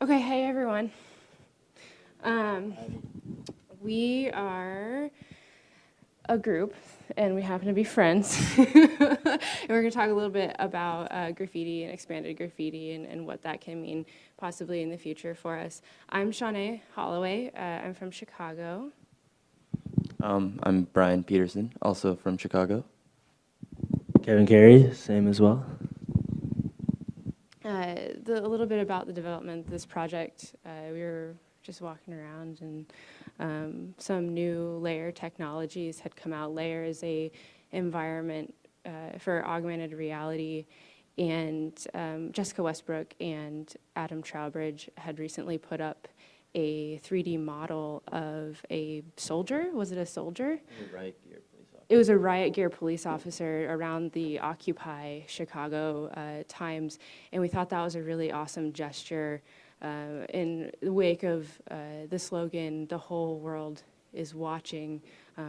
Okay, hey everyone. We are a group, and we happen to be friends. And we're going to talk a little bit about graffiti and expanded graffiti and what that can mean possibly in the future for us. I'm Shawnee Holloway. I'm from Chicago. I'm Brian Peterson, also from Chicago. Kevin Carey, same as well. A little bit about the development of this project. We were just walking around, and some new layer technologies had come out. Layer is a environment for augmented reality, and Jessica Westbrook and Adam Trowbridge had recently put up a 3D model of a soldier. Was it a soldier? Riot gear police officer. It was a riot gear police officer around the Occupy Chicago times, and we thought that was a really awesome gesture in the wake of the slogan, "The whole world is watching,"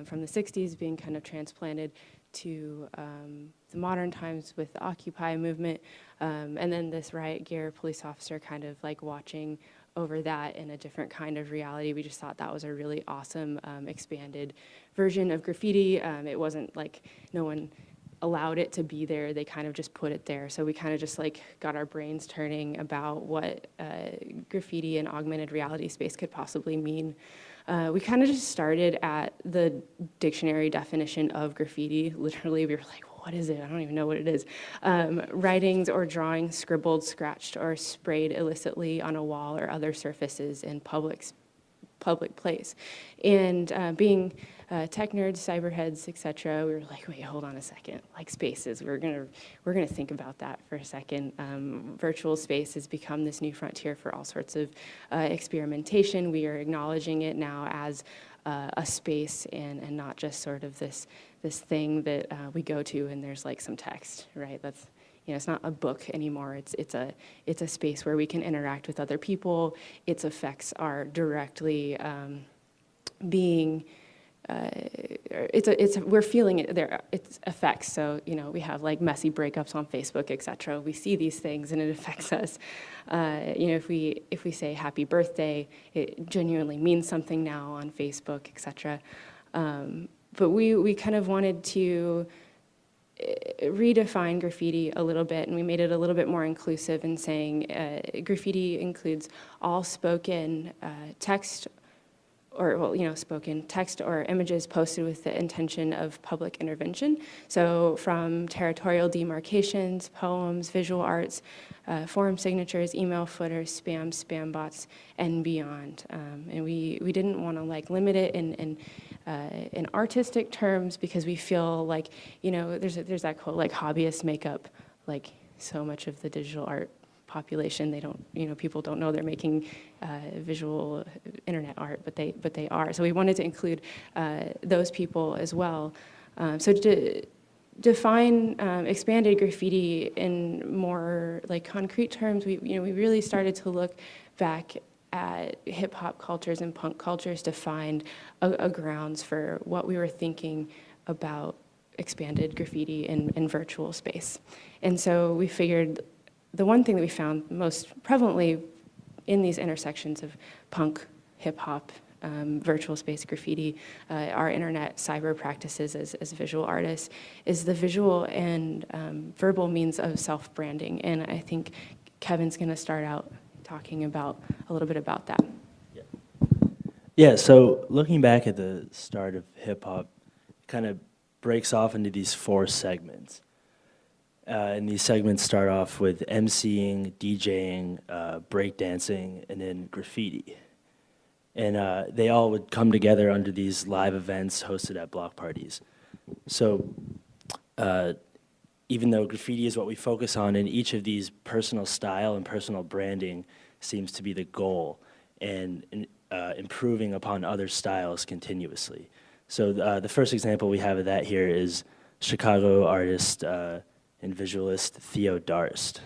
from the 60s being kind of transplanted to the modern times with the Occupy movement, and then this riot gear police officer kind of like watching over that in a different kind of reality. We just thought that was a really awesome expanded version of graffiti. It wasn't like no one allowed it to be there. They kind of just put it there. So we kind of just like got our brains turning about what graffiti and augmented reality space could possibly mean. We kind of just started at the dictionary definition of graffiti. Literally, we were like, what is it? I don't even know what it is. Writings or drawings scribbled, scratched, or sprayed illicitly on a wall or other surfaces in public place. And being tech nerds, cyber heads, etc., we were like, wait, hold on a second. Like spaces, we're gonna think about that for a second. Virtual space has become this new frontier for all sorts of experimentation. We are acknowledging it now as a space and not just sort of this thing that we go to and there's like some text, right? That's, it's not a book anymore. It's a space where we can interact with other people. Its effects are directly being. We're feeling it there. Its effects. So we have like messy breakups on Facebook, etc. We see these things and it affects us. If we say happy birthday, it genuinely means something now on Facebook, etc. But we kind of wanted to redefine graffiti a little bit, and we made it a little bit more inclusive in saying graffiti includes all spoken text spoken text or images posted with the intention of public intervention. So from territorial demarcations, poems, visual arts, forum signatures, email footers, spam bots, and beyond. And we didn't want to like limit it in artistic terms because we feel like, there's that quote, like hobbyists make up like so much of the digital art population. They don't, people don't know they're making visual internet art, but they are. So we wanted to include those people as well. So to define expanded graffiti in more like concrete terms, we really started to look back at hip hop cultures and punk cultures to find a grounds for what we were thinking about expanded graffiti in virtual space. And so we figured the one thing that we found most prevalently in these intersections of punk, hip hop, virtual space graffiti, our internet cyber practices as visual artists, is the visual and verbal means of self-branding. And I think Kevin's gonna start out talking about a little bit about that. Yeah, so looking back at the start of hip hop, it kind of breaks off into these 4 segments. And these segments start off with emceeing, DJing, breakdancing, and then graffiti. And they all would come together under these live events hosted at block parties. So even though graffiti is what we focus on, in each of these personal style and personal branding seems to be the goal, and improving upon other styles continuously. So the first example we have of that here is Chicago artist and visualist Theo Darst.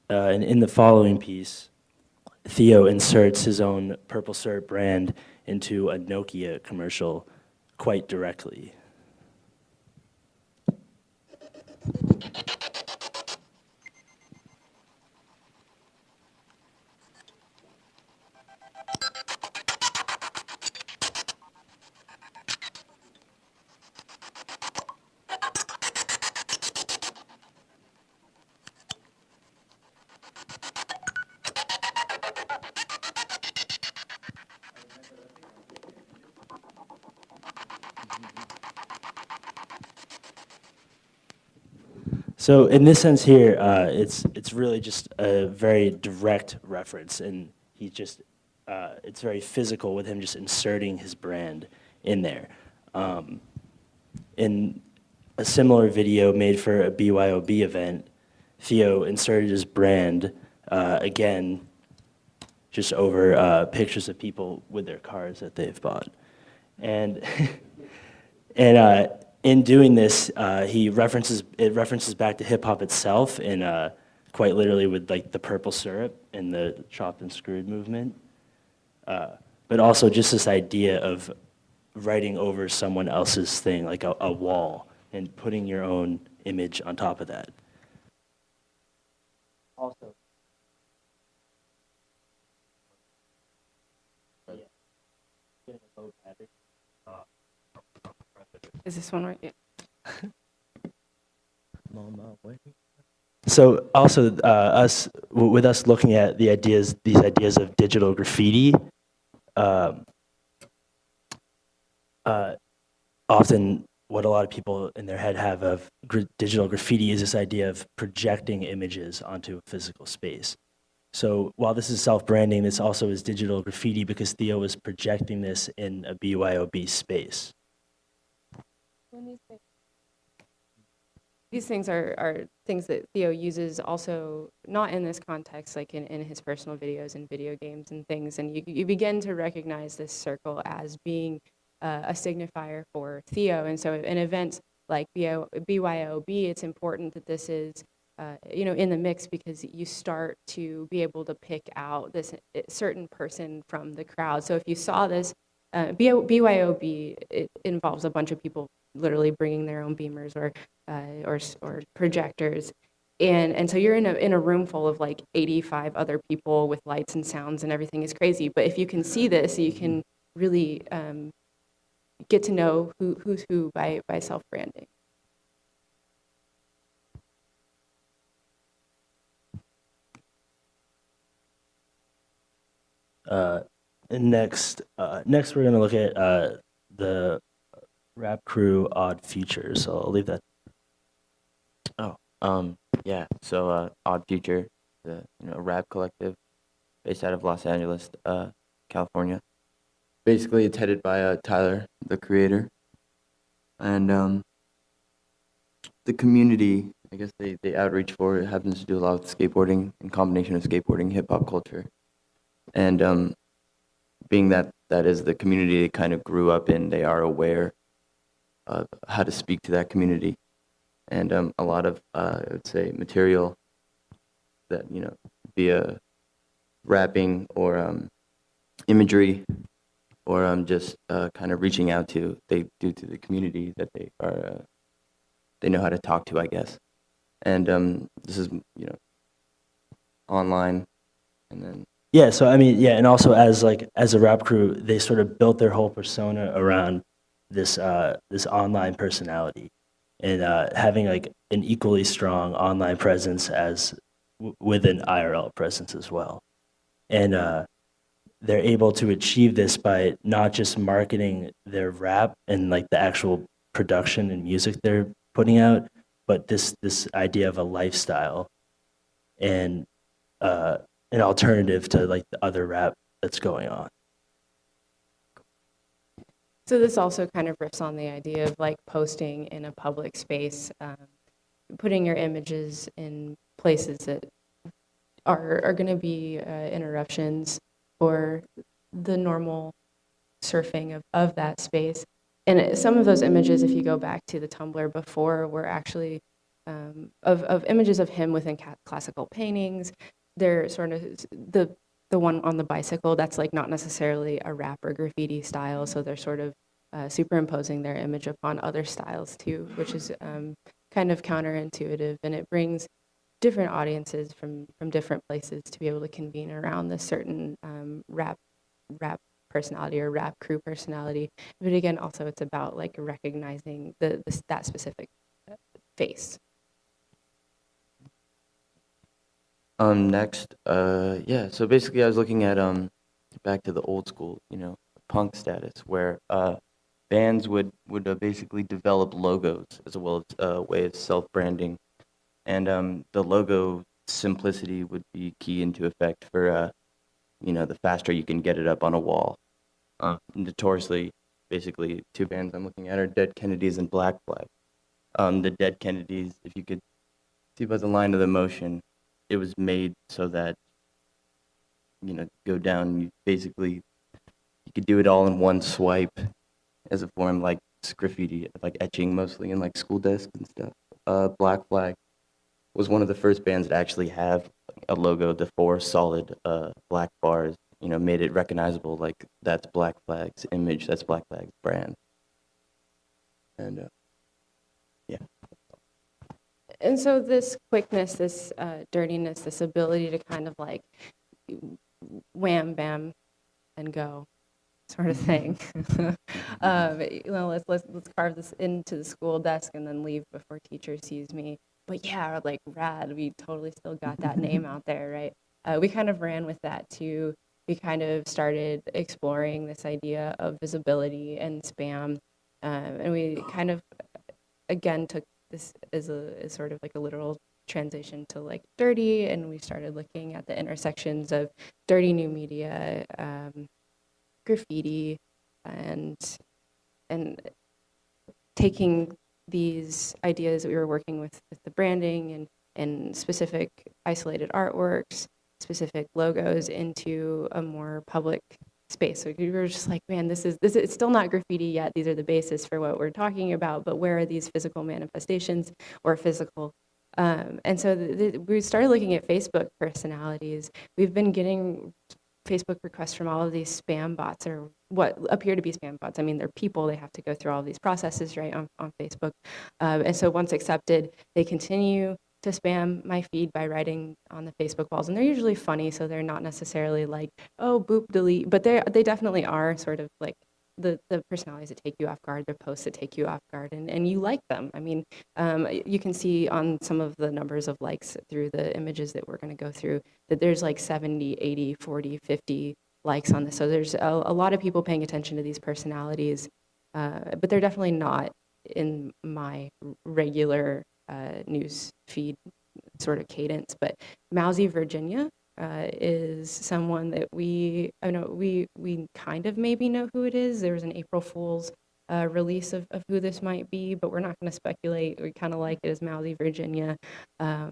And in the following piece, Theo inserts his own Purple Syrup brand into a Nokia commercial quite directly. So in this sense here, it's really just a very direct reference, and he just it's very physical with him just inserting his brand in there. In a similar video made for a BYOB event, Theo inserted his brand again, just over pictures of people with their cars that they've bought, and and in doing this, it references back to hip hop itself, and quite literally with like the purple syrup and the chopped and screwed movement, but also just this idea of writing over someone else's thing, like a wall, and putting your own image on top of that. Also. Is this one right? Yeah. So also with us looking at these ideas of digital graffiti, often what a lot of people in their head have of digital graffiti is this idea of projecting images onto a physical space. So while this is self-branding, this also is digital graffiti because Theo was projecting this in a BYOB space. These things are things that Theo uses also, not in this context, like in his personal videos and video games and things, and you begin to recognize this circle as being a signifier for Theo. And so in events like BYOB, it's important that this is in the mix, because you start to be able to pick out this certain person from the crowd. So if you saw this, BYOB, it involves a bunch of people literally bringing their own beamers or projectors, and so you're in a room full of like 85 other people with lights and sounds, and everything is crazy. But if you can see this, you can really get to know who's who by self-branding. Next we're going to look at the rap crew Odd Future. So I'll leave that. Yeah. So Odd Future, the a rap collective based out of Los Angeles, California. Basically, it's headed by Tyler, the creator, and the community. I guess they outreach for it happens to do a lot with skateboarding, in combination of skateboarding, hip hop culture, and being that is the community they kind of grew up in, they are aware of how to speak to that community, and a lot of I would say material that via rapping or imagery or just kind of reaching out to, they do to the community that they are they know how to talk to, I guess, and this is online, and then. Yeah, so I mean, yeah, and also as a rap crew, they sort of built their whole persona around this online personality, and having like an equally strong online presence as with an IRL presence as well, and they're able to achieve this by not just marketing their rap and like the actual production and music they're putting out, but this idea of a lifestyle and an alternative to like the other rap that's going on. So this also kind of riffs on the idea of like posting in a public space, putting your images in places that are going to be interruptions or the normal surfing of that space. And some of those images, if you go back to the Tumblr before, were actually of images of him within classical paintings. They're sort of the one on the bicycle, that's like not necessarily a rap or graffiti style, so they're sort of superimposing their image upon other styles too, which is kind of counterintuitive, and it brings different audiences from different places to be able to convene around this certain rap personality or rap crew personality. But again, also it's about like recognizing that specific face. Next, yeah, so basically I was looking at back to the old school, punk status, where bands would basically develop logos as well as a way of self-branding, and the logo simplicity would be key into effect for the faster you can get it up on a wall. Notoriously, basically, two bands I'm looking at are Dead Kennedys and Black Flag. The Dead Kennedys, if you could see by the line of the motion, it was made so that go down. You could do it all in one swipe as a form like graffiti, like etching mostly in like school desks and stuff. Black Flag was one of the first bands that actually have a logo, the four solid black bars, made it recognizable, like that's Black Flag's image, that's Black Flag's brand. And yeah. And so this quickness, this dirtiness, this ability to kind of like wham, bam, and go sort of thing. Let's carve this into the school desk and then leave before teacher sees me. But yeah, like rad, we totally still got that name out there, right? We kind of ran with that too. We kind of started exploring this idea of visibility and spam, and we kind of again took this as sort of like a literal transition to like dirty, and we started looking at the intersections of dirty new media, graffiti, and taking these ideas that we were working with the branding and specific isolated artworks, specific logos into a more public space. So we were just like, man, this is it's still not graffiti yet. These are the basis for what we're talking about, but where are these physical manifestations or physical? And so we started looking at Facebook personalities. We've been getting Facebook requests from all of these spam bots, or what appear to be spam bots. I mean, they're people, they have to go through all of these processes, right, on Facebook. And so once accepted, they continue to spam my feed by writing on the Facebook walls. And they're usually funny, so they're not necessarily like, oh, boop, delete. But they definitely are sort of like the personalities that take you off guard, they're posts that take you off guard, and you like them. I mean, you can see on some of the numbers of likes through the images that we're going to go through that there's like 70, 80, 40, 50 likes on this. So there's a lot of people paying attention to these personalities, but they're definitely not in my regular news feed sort of cadence. But Mousy Virginia is someone that we kind of maybe know who it is. There was an April Fool's release of who this might be, but we're not going to speculate. We kind of like it as Mousy Virginia. But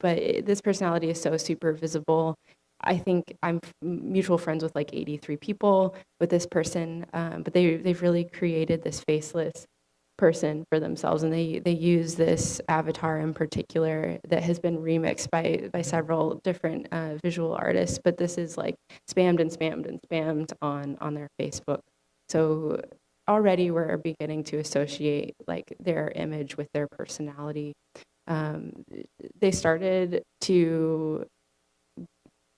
this personality is so super visible. I think I'm mutual friends with like 83 people with this person, but they've really created this faceless person for themselves, and they use this avatar in particular that has been remixed by several different visual artists, but this is like spammed and spammed and spammed on their Facebook. So already we're beginning to associate like their image with their personality. They started to,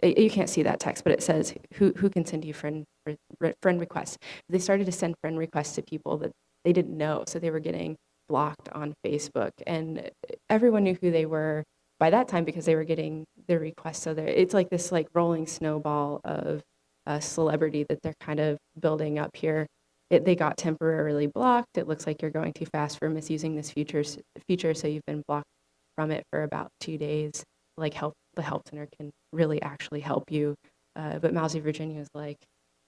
you can't see that text, but it says who can send you friend requests. They started to send friend requests to people that they didn't know, so they were getting blocked on Facebook, and everyone knew who they were by that time because they were getting their requests. So it's like this like rolling snowball of celebrity that they're kind of building up here. They got temporarily blocked. It looks like you're going too fast for misusing this feature, so you've been blocked from it for about 2 days. Like the help center can really actually help you. But Mousy Virginia is like,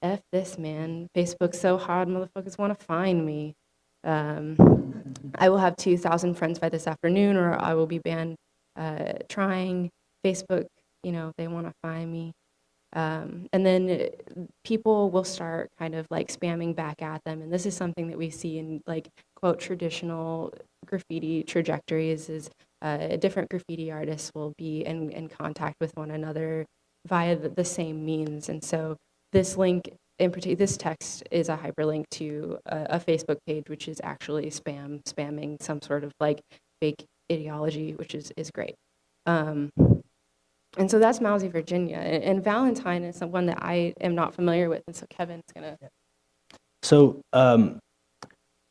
F this, man. Facebook's so hard, motherfuckers want to find me. I will have 2,000 friends by this afternoon, or I will be banned trying Facebook. They want to find me. And then people will start kind of like spamming back at them. And this is something that we see in like, quote, traditional graffiti trajectories is different graffiti artists will be in contact with one another via the same means. And so this link, in particular, this text is a hyperlink to a Facebook page, which is actually spamming some sort of like fake ideology, which is great. And so that's Mousy Virginia. And Valentine is someone that I am not familiar with, and so Kevin's gonna. So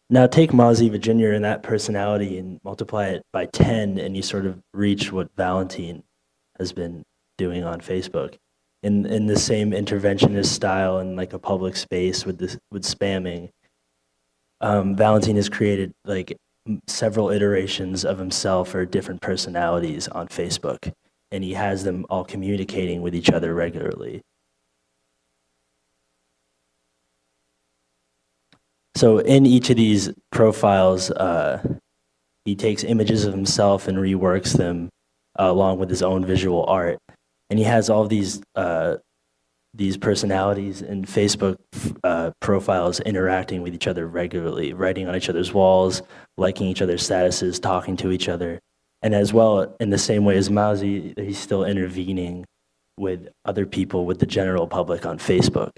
now take Mousy Virginia and that personality and multiply it by 10, and you sort of reach what Valentine has been doing on Facebook. In the same interventionist style in like a public space with spamming, Valentine has created like several iterations of himself or different personalities on Facebook, and he has them all communicating with each other regularly. So in each of these profiles, he takes images of himself and reworks them along with his own visual art. And he has all these personalities in Facebook profiles interacting with each other regularly, writing on each other's walls, liking each other's statuses, talking to each other. And as well, in the same way as Mauzi, he's still intervening with other people, with the general public on Facebook.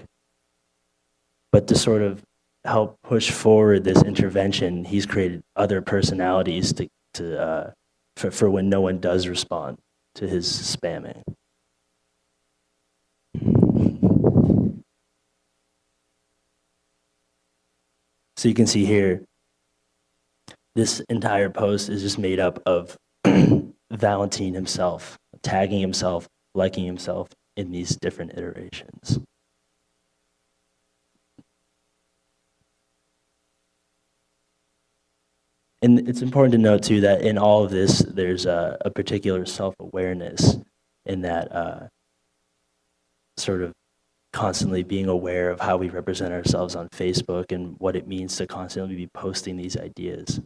But to sort of help push forward this intervention, he's created other personalities for when no one does respond to his spamming. So you can see here, this entire post is just made up of Valentine himself, tagging himself, liking himself in these different iterations. And it's important to note too that in all of this, there's a particular self-awareness in that sort of constantly being aware of how we represent ourselves on Facebook and what it means to constantly be posting these ideas.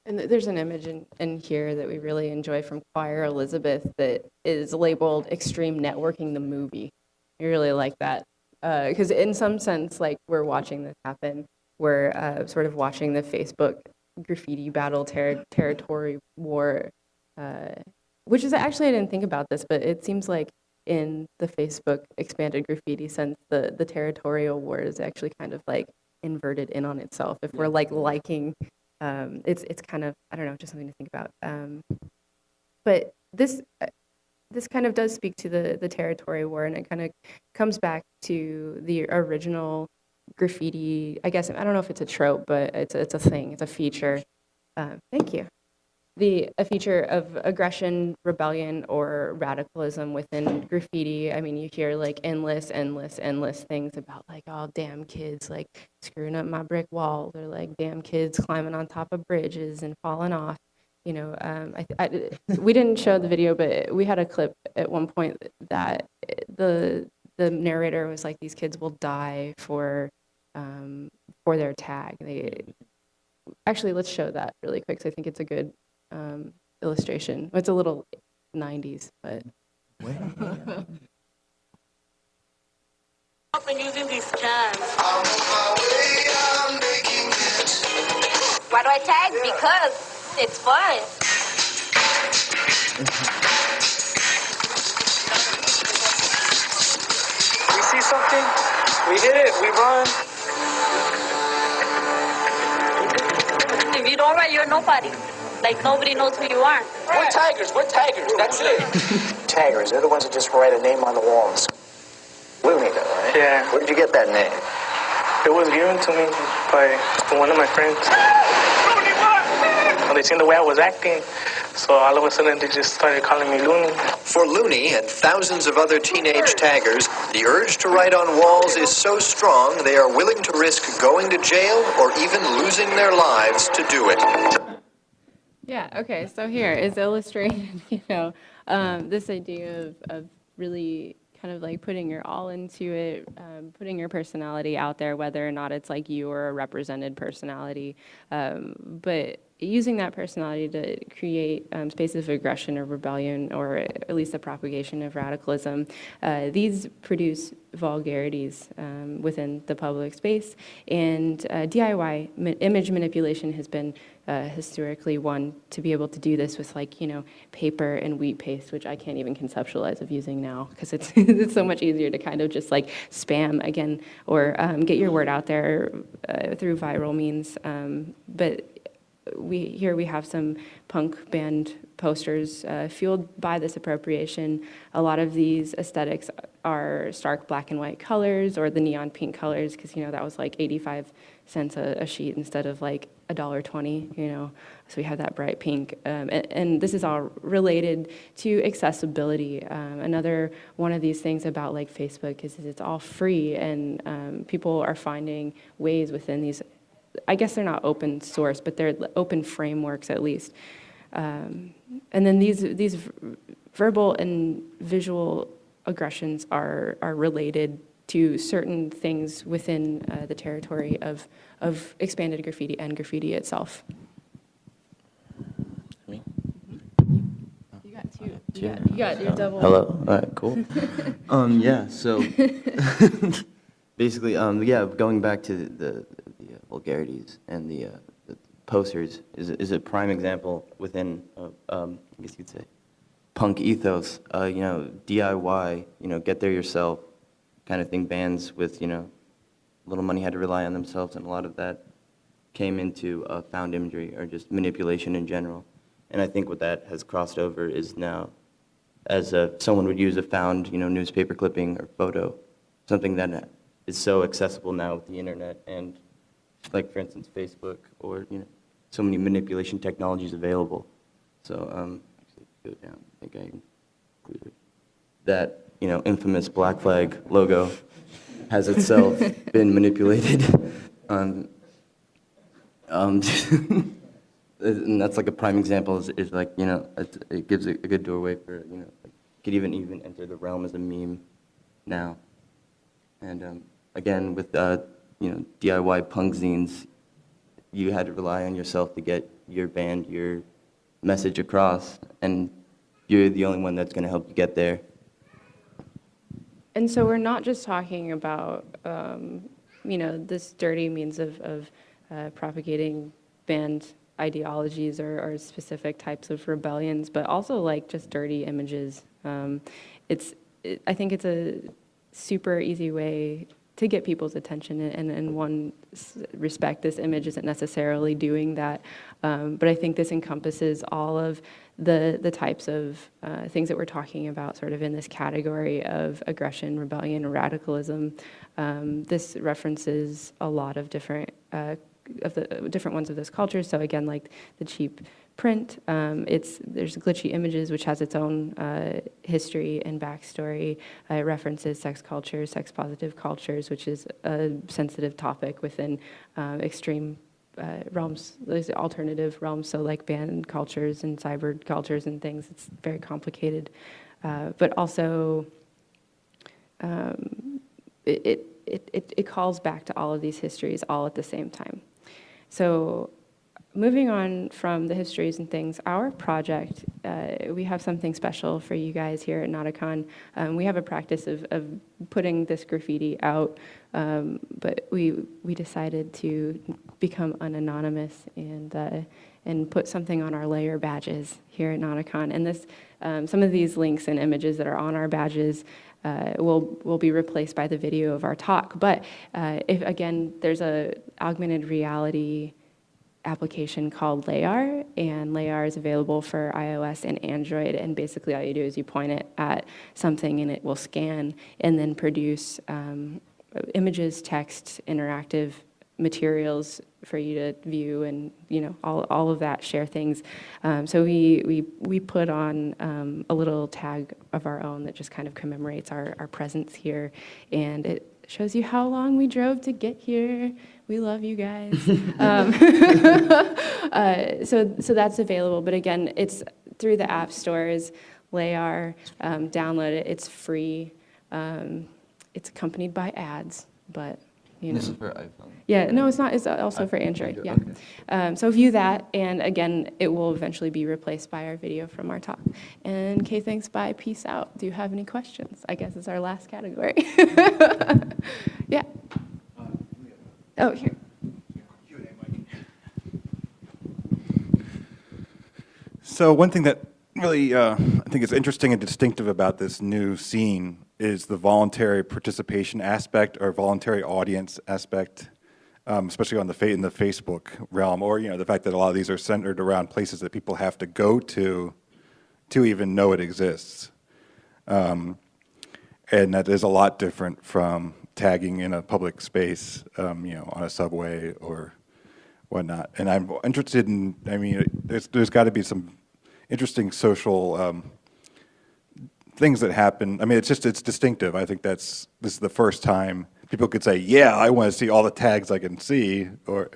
And there's an image in here that we really enjoy from Choir Elizabeth that is labeled Extreme Networking the Movie. I really like that. Because in some sense, like, we're watching this happen. We're sort of watching the Facebook graffiti battle, territory war, which is actually, I didn't think about this, but it seems like in the Facebook expanded graffiti sense, the territorial war is actually kind of like inverted in on itself. If we're like liking, it's kind of, I don't know, just something to think about. But this kind of does speak to the territory war, and it kind of comes back to the original graffiti. I guess, I don't know if it's a trope, but it's a thing, it's a feature. Thank you. A feature of aggression, rebellion, or radicalism within graffiti. I mean, you hear like endless things about like, oh, damn kids like screwing up my brick walls, or like damn kids climbing on top of bridges and falling off. You know, we didn't show the video, but we had a clip at one point that the narrator was like, these kids will die for their tag. Actually, let's show that really quick, because I think it's a good illustration. It's a little 90s, but. I've been using these cans. Why do I tag? Because it's fun. We see something, we hit it, we run. If you don't run, you're nobody. Like, nobody knows who you are. We're tigers, that's it. Taggers, they're the ones that just write a name on the walls. Looney, though, right? Yeah. Where did you get that name? It was given to me by one of my friends. They seen the way I was acting, so all of a sudden they just started calling me Looney. For Looney and thousands of other teenage taggers, the urge to write on walls is so strong they are willing to risk going to jail or even losing their lives to do it. Yeah, okay, so here is illustrated, this idea of really kind of like putting your all into it, putting your personality out there, whether or not it's like you or a represented personality, but using that personality to create spaces of aggression or rebellion, or at least the propagation of radicalism. These produce vulgarities within the public space, and DIY image manipulation has been historically one to be able to do this with, like, paper and wheat paste, which I can't even conceptualize of using now, because it's it's so much easier to kind of just like spam again, or get your word out there through viral means. But we have some punk band posters fueled by this appropriation. A lot of these aesthetics are stark black and white colors, or the neon pink colors, because that was like 85 cents a sheet instead of like $1.20, so we have that bright pink. And this is all related to accessibility. Another one of these things about like Facebook is it's all free, and people are finding ways within these, I guess they're not open source, but they're open frameworks at least. And then these verbal and visual aggressions are related to certain things within the territory of expanded graffiti and graffiti itself. Me? You got two. Two? You got your double. Hello. All right. Cool. Yeah. So basically, yeah. Going back to the vulgarities and the posters is a prime example within, I guess you could say, punk ethos. DIY. Get there yourself, kind of thing. Bands with little money had to rely on themselves, and a lot of that came into found imagery or just manipulation in general. And I think what that has crossed over is now, as someone would use a found, newspaper clipping or photo, something that is so accessible now with the internet and, like for instance, Facebook or so many manipulation technologies available. So actually, go down. I think I included that. Infamous black flag logo has itself been manipulated. And that's like a prime example is like, it gives a good doorway for, could even enter the realm as a meme now. And again, with, DIY punk zines, you had to rely on yourself to get your band, your message across, and you're the only one that's going to help you get there. And so we're not just talking about, this dirty means of propagating band ideologies or specific types of rebellions, but also like just dirty images. I think it's a super easy way to get people's attention, and in one respect, this image isn't necessarily doing that, but I think this encompasses all of the types of things that we're talking about sort of in this category of aggression, rebellion, radicalism. This references a lot of different ones of those cultures. So again, like the cheap print, there's glitchy images, which has its own history and backstory. It references sex cultures, sex positive cultures, which is a sensitive topic within extreme realms, there's alternative realms, so like band cultures and cyber cultures and things. It's very complicated, but also it calls back to all of these histories all at the same time. So moving on from the histories and things, our project, we have something special for you guys here at Notacon. We have a practice of putting this graffiti out, but we decided to become anonymous and put something on our layer badges here at Notacon. And this, some of these links and images that are on our badges will be replaced by the video of our talk. But if again, there's a augmented reality application called Layar, and Layar is available for iOS and Android, and basically all you do is you point it at something and it will scan and then produce images, text, interactive materials for you to view, and all of that, share things. So we put on a little tag of our own that just kind of commemorates our presence here, and it shows you how long we drove to get here. We love you guys. So that's available, but again, it's through the app stores. Layar, download it. It's free. It's accompanied by ads, but This is for iPhone. Yeah, no, it's not. It's also for Android. Yeah. Okay. So view that, and again, it will eventually be replaced by our video from our talk. And Kay, thanks. Bye. Peace out. Do you have any questions? I guess it's our last category. Yeah. Oh, here. So one thing that really I think is interesting and distinctive about this new scene is the voluntary participation aspect or voluntary audience aspect, especially on in the Facebook realm, or the fact that a lot of these are centered around places that people have to go to even know it exists, and that is a lot different from tagging in a public space, on a subway or whatnot. And I'm interested in, I mean, there's got to be some interesting social things that happen. I mean, it's distinctive. I think this is the first time people could say, yeah, I want to see all the tags I can see, or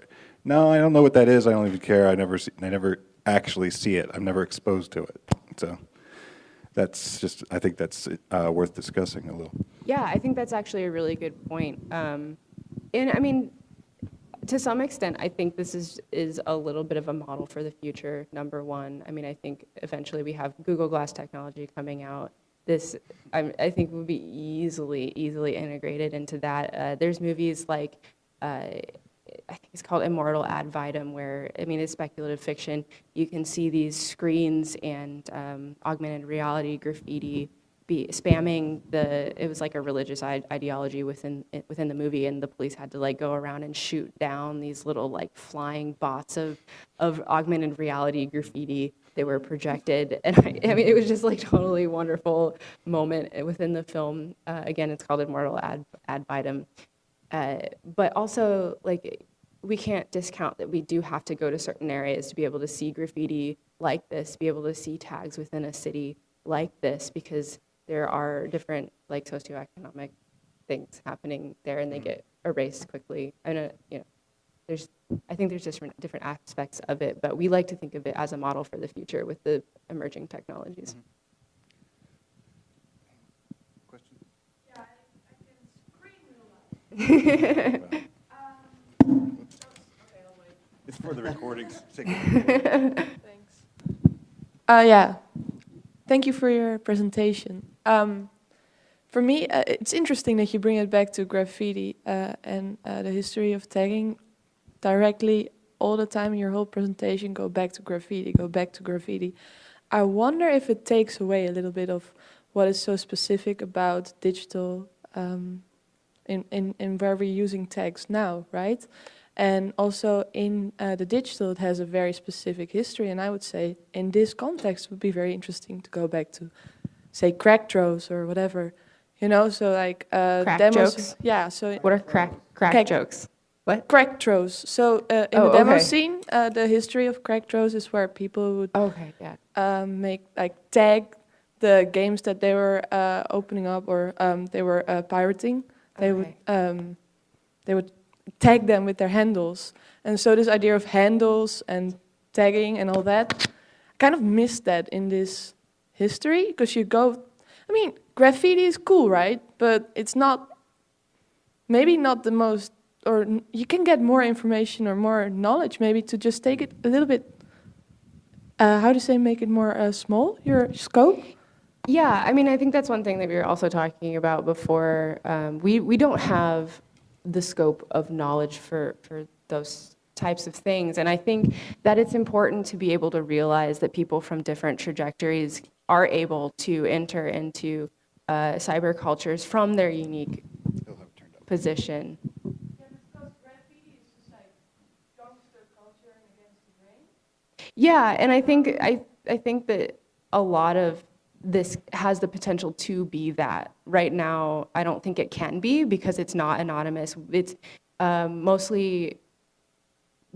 no, I don't know what that is. I don't even care. I never actually see it. I'm never exposed to it. So I think that's worth discussing a little. Yeah, I think that's actually a really good point. And I mean, to some extent, I think this is a little bit of a model for the future, number one. I mean, I think eventually we have Google Glass technology coming out. This, I think, would be easily integrated into that. There's movies like, I think it's called Immortal Ad Vitam, where, I mean, it's speculative fiction. You can see these screens and augmented reality graffiti be spamming it was like a religious ideology within the movie, and the police had to like go around and shoot down these little like flying bots of augmented reality graffiti that were projected. And I mean, it was just like totally wonderful moment within the film. Again, it's called Immortal Ad Vitam. But also, like, we can't discount that we do have to go to certain areas to be able to see graffiti like this, be able to see tags within a city like this, because there are different, like, socioeconomic things happening there, and they get erased quickly. I know, you know, I think there's just different aspects of it, but we like to think of it as a model for the future with the emerging technologies. Question? Yeah, I can scream real loud. It's for the recordings. Thanks. Yeah. Thank you for your presentation. For me, it's interesting that you bring it back to graffiti and the history of tagging directly all the time in your whole presentation. Go back to graffiti, go back to graffiti. I wonder if it takes away a little bit of what is so specific about digital in where we're using tags now, right? And also in the digital, it has a very specific history. And I would say in this context, it would be very interesting to go back to, say, crack throws or whatever. You know, so like Crack demos. jokes? Yeah. So What are crack jokes? What? crack throws. So in the demo scene, the history of crack throws is where people would make like tag the games that they were opening up or they were pirating. They would tag them with their handles. And so this idea of handles and tagging and all that, I kind of missed that in this history, because you go, I mean, graffiti is cool, right? But it's not, maybe not the most, or you can get more information or more knowledge maybe to just take it a little bit, how to say, make it more small, your scope? Yeah, I mean, I think that's one thing that we were also talking about before. We don't have the scope of knowledge for those types of things. And I think that it's important to be able to realize that people from different trajectories are able to enter into cyber cultures from their unique position. Yeah, because graffiti is just like gangster culture and against the grain. Yeah, and I think that a lot of this has the potential to be that. Right now, I don't think it can be because it's not anonymous. It's mostly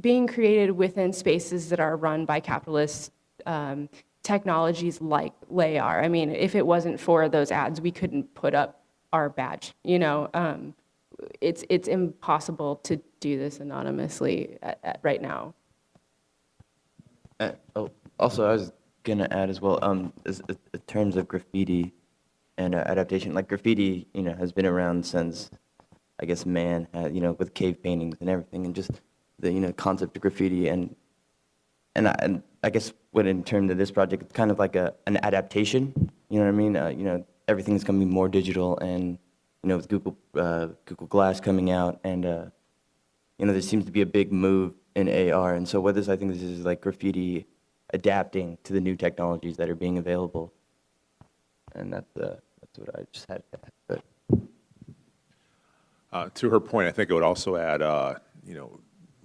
being created within spaces that are run by capitalist technologies like LayAR. I mean, if it wasn't for those ads, we couldn't put up our badge. You know, it's impossible to do this anonymously right now. Also, I was gonna add as well, in terms of graffiti and adaptation, like graffiti, you know, has been around since, I guess, man had, you know, with cave paintings and everything, and just the, you know, concept of graffiti, and I guess when in terms of this project, it's kind of like an adaptation. You know what I mean? You know, everything's gonna be more digital, and you know, with Google Glass coming out, and you know, there seems to be a big move in AR, and so I think this is like graffiti adapting to the new technologies that are being available, and that's what I just had to add. To her point, I think it would also add, you know,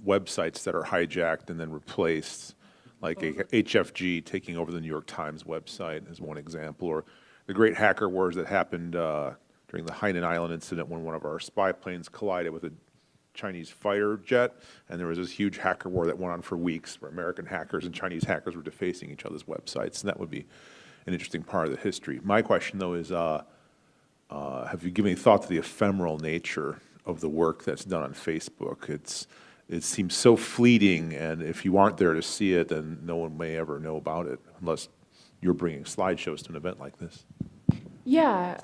websites that are hijacked and then replaced, like HFG taking over the New York Times website is one example, or the great hacker wars that happened during the Hainan Island incident when one of our spy planes collided with a Chinese fighter jet, and there was this huge hacker war that went on for weeks where American hackers and Chinese hackers were defacing each other's websites, and that would be an interesting part of the history. My question, though, is have you given any thought to the ephemeral nature of the work that's done on Facebook? It seems so fleeting, and if you aren't there to see it, then no one may ever know about it, unless you're bringing slideshows to an event like this. Yeah,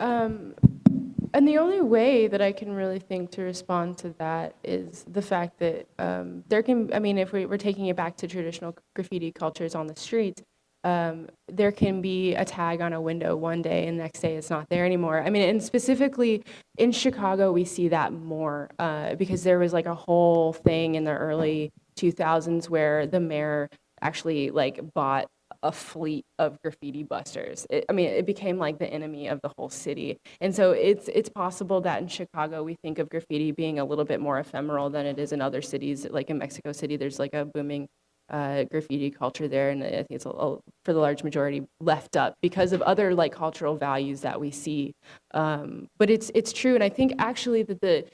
and the only way that I can really think to respond to that is the fact that if we're taking it back to traditional graffiti cultures on the streets, there can be a tag on a window one day and the next day it's not there anymore. I mean, and specifically in Chicago, we see that more because there was like a whole thing in the early 2000s where the mayor actually bought a fleet of graffiti busters. It became like the enemy of the whole city. And so it's possible that in Chicago, we think of graffiti being a little bit more ephemeral than it is in other cities. Like in Mexico City, there's like a booming graffiti culture there, and I think it's for the large majority left up because of other cultural values that we see. But it's true, and I think actually that the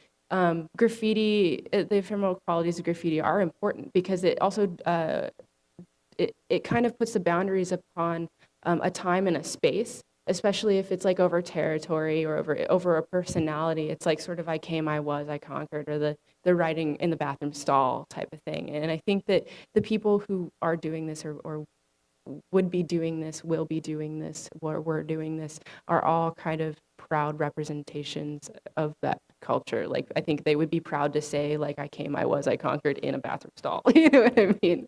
graffiti, the ephemeral qualities of graffiti are important because it also it kind of puts the boundaries upon a time and a space, especially if it's over territory or over a personality. It's like sort of I came, I was, I conquered, or the writing in the bathroom stall type of thing. And I think that the people who are doing this or would be doing this, will be doing this, or were doing this, are all kind of proud representations of that culture. I think they would be proud to say, I came, I was, I conquered in a bathroom stall. You know what I mean?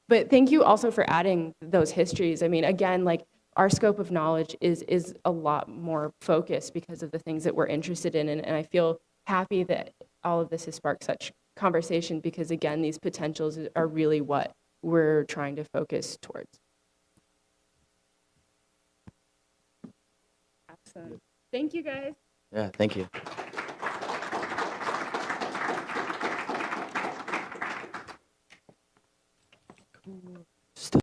But thank you also for adding those histories. I mean, again, our scope of knowledge is a lot more focused because of the things that we're interested in. And I feel happy that all of this has sparked such conversation because, again, these potentials are really what we're trying to focus towards. Awesome. Thank you, guys. Yeah, thank you.